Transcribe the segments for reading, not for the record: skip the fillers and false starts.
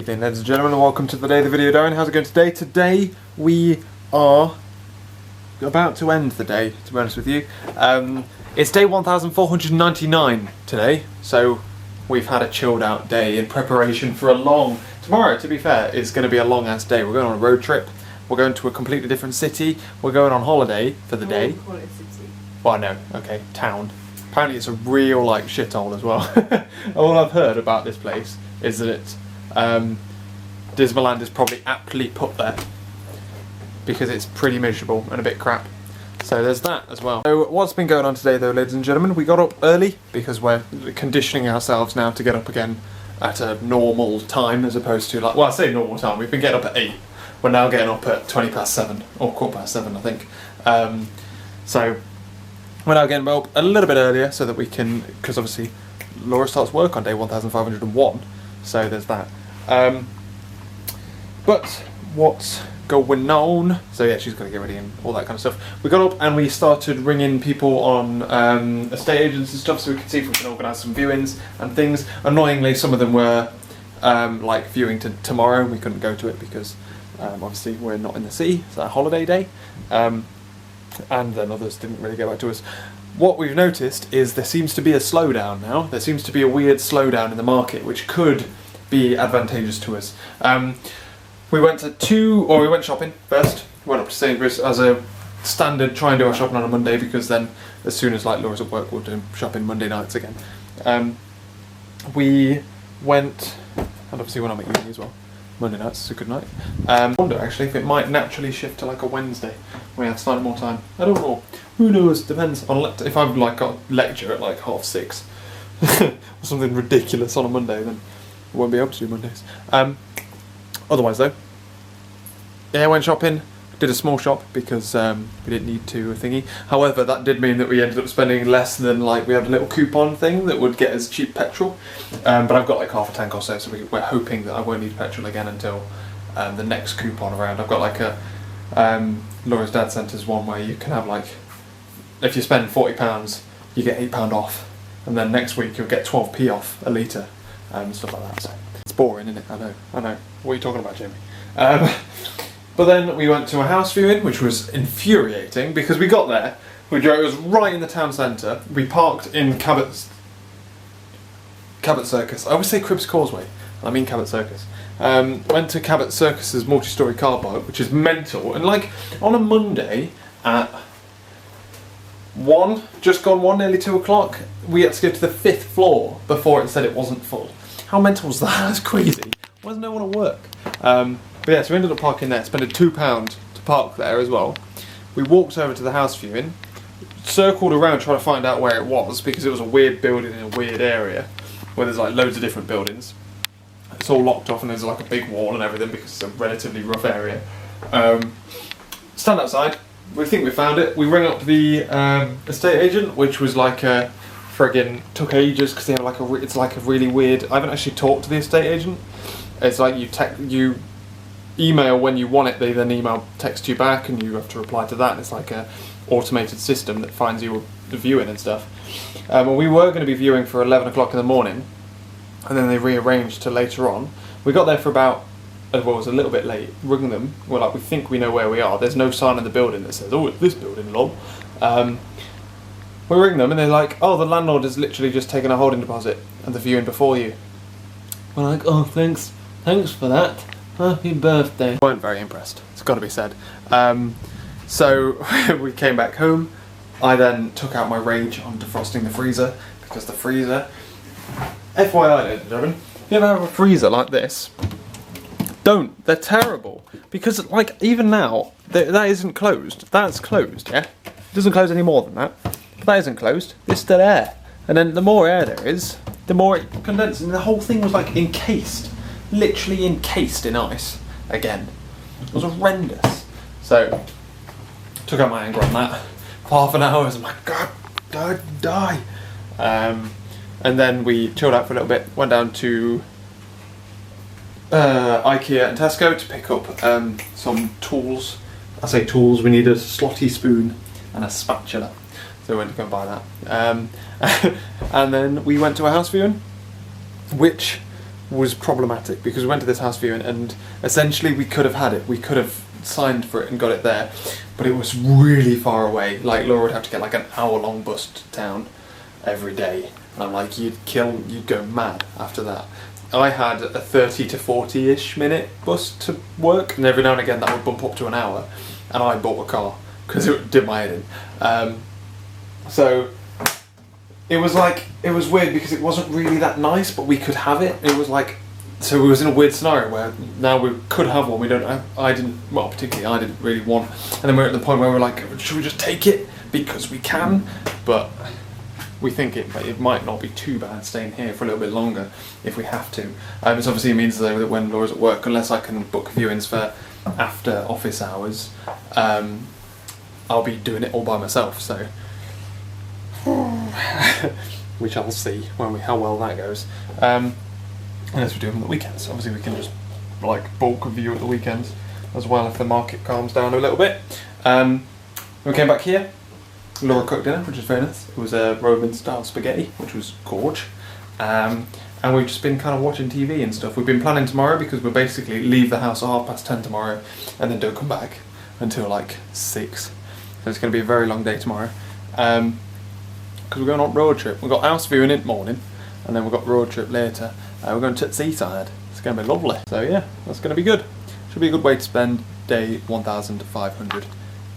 evening, ladies and gentlemen, and welcome to the day of the video diary. How's it going today? Today we are about to end the day, to be honest with you. It's day 1499 today, so we've had a chilled out day in preparation for a long... Tomorrow, to be fair, is going to be a long ass day. We're going on a road trip, we're going to a completely different city, we're going on holiday for the day. Call it city. Well, no, okay, town. Apparently it's a real, like, shithole as well. All I've heard about this place is that it's, Disneyland is probably aptly put there because it's pretty miserable and a bit crap. So there's that as well. So what's been going on today though, ladies and gentlemen? We got up early because we're conditioning ourselves now to get up again at a normal time as opposed to, like, well, I say normal time, we've been getting up at 8. We're now getting up at 7:20 or 7:15 I think. So we're now getting up a little bit earlier so that we can, because obviously Laura starts work on day 1501, so there's that. But what's going on? So yeah, she's going to get ready and all that kind of stuff. We got up and we started ringing people on estate agents and stuff so we could see if we can organise some viewings and things. Annoyingly, some of them were like viewing to tomorrow and we couldn't go to it because obviously we're not in the city, it's a holiday day. And then others didn't really get back to us. What we've noticed is there seems to be a slowdown now. There seems to be a weird slowdown in the market, which could be advantageous to us. We went shopping first. We went up to Sainsbury's as a standard, try and do our shopping on a Monday because then as soon as like Laura's at work we'll do shopping Monday nights again. We went, and obviously when I'm at uni as well, Monday nights is a good night. I wonder actually if it might naturally shift to like a Wednesday when we have slightly more time. I don't know. Who knows? Depends on if I've like got a lecture at like 6:30 or something ridiculous on a Monday, then I won't be able to do Mondays. Otherwise though, yeah, I went shopping. Did a small shop because we didn't need to thingy. However, that did mean that we ended up spending less than, like, we had a little coupon thing that would get us cheap petrol. But I've got like half a tank or so we're hoping that I won't need petrol again until the next coupon around. I've got like a Laura's Dad Centre's one where you can have like, if you spend £40, you get £8 off, and then next week you'll get 12p off a litre and stuff like that. So it's boring, isn't it? I know. What are you talking about, Jamie? But then we went to a house viewing, which was infuriating because we got there, it was right in the town centre. We parked in Cabot Circus. I always say Cribs Causeway, I mean Cabot Circus. Went to Cabot Circus's multi-storey car park, which is mental. And like on a Monday at 1, just gone 1, nearly 2 o'clock, we had to go to the 5th floor before it said it wasn't full. How mental was that? That's crazy. Why does no one at work? But yeah, so we ended up parking there, spending £2 to park there as well. We walked over to the house viewing, circled around trying to find out where it was because it was a weird building in a weird area where there's like loads of different buildings. It's all locked off and there's like a big wall and everything because it's a relatively rough area. Stand outside, we think we found it. We rang up the estate agent, which was like a friggin' took ages because they have like it's like a really weird. I haven't actually talked to the estate agent. It's like you email when you want it, they then text you back and you have to reply to that, and it's like a automated system that finds you the viewing and stuff. Well, we were going to be viewing for 11 o'clock in the morning and then they rearranged to later on. We got there for about, well, it was a little bit late, ringing them, we're like, we think we know where we are, there's no sign in the building that says, oh, it's this building, lol. We ring them and they're like, oh, the landlord has literally just taken a holding deposit and the viewing before you. We're like, oh, thanks for that. Happy birthday. Weren't very impressed, it's got to be said. So we came back home. I then took out my rage on defrosting the freezer because the freezer, FYI ladies and gentlemen, if you ever have a freezer like this, don't, they're terrible. Because like even now, that isn't closed, that's closed, yeah? It doesn't close any more than that, but that isn't closed, there's still air. And then the more air there is, the more it condenses, and the whole thing was like encased. Literally encased in ice again. It was horrendous. So took out my anger on that for half an hour. I was like, God, die. And then we chilled out for a little bit. Went down to IKEA and Tesco to pick up some tools. I say tools. We need a slotty spoon and a spatula. So we went to go and buy that. And then we went to a house viewing, which was problematic because we went to this house viewing and essentially we could have had it. We could have signed for it and got it there, but it was really far away. Like Laura would have to get like an hour-long bus to town every day, and I'm like, you'd go mad after that. I had a 30 to 40-ish minute bus to work, and every now and again that would bump up to an hour, and I bought a car because it did my head in. So it was weird because it wasn't really that nice, but we could have it. It was like, so we was in a weird scenario where now we could have one. We don't have, I didn't really want, and then we're at the point where we're like, should we just take it because we can? But we think it might not be too bad staying here for a little bit longer if we have to. It obviously means though that when Laura's at work, unless I can book viewings for after office hours, I'll be doing it all by myself. So we shall see how well that goes. Unless we do them on the weekends. Obviously we can just like bulk view at the weekends as well if the market calms down a little bit. We came back here. Laura cooked dinner, which was very nice. It was a Roman style spaghetti, which was gorge. And we've just been kind of watching TV and stuff. We've been planning tomorrow because we'll basically leave the house at 10:30 tomorrow and then don't come back until like 6. So it's going to be a very long day tomorrow. Because we're going on road trip. We've got house viewing in the morning and then we've got road trip later. We're going to Seaside. It's going to be lovely. So yeah, that's going to be good. Should be a good way to spend day 1,500.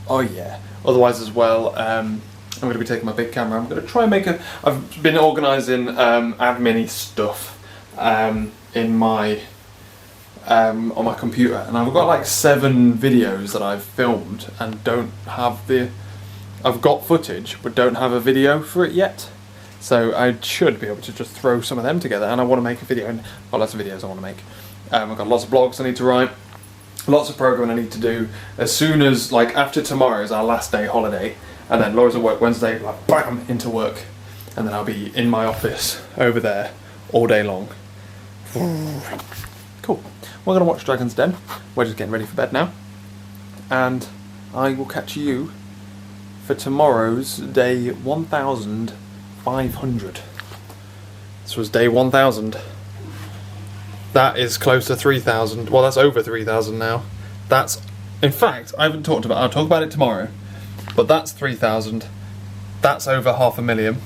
Oh yeah. Otherwise as well, I'm going to be taking my big camera. I'm going to try and make I've been organising admin stuff in my on my computer, and I've got like 7 videos that I've filmed and don't have I've got footage but don't have a video for it yet. So I should be able to just throw some of them together, and I want to make a video, and I've got lots of videos I want to make. I've got lots of blogs I need to write. Lots of programming I need to do. As soon as, like, after tomorrow is our last day holiday, and then Laura's at work Wednesday, like, bam, into work, and then I'll be in my office over there all day long. Cool. We're gonna watch Dragon's Den. We're just getting ready for bed now, and I will catch you for tomorrow's day 1,500. This was day 1,000. That is close to 3,000. Well, that's over 3,000 now. That's, in fact, I haven't talked about it. I'll talk about it tomorrow. But that's 3,000. That's over 500,000.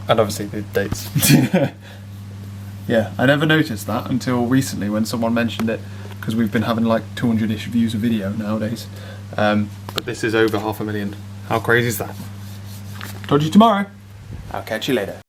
And obviously the dates. Yeah, I never noticed that until recently when someone mentioned it, because we've been having like 200-ish views a video nowadays. But this is over 500,000. How crazy is that? Told you tomorrow. I'll catch you later.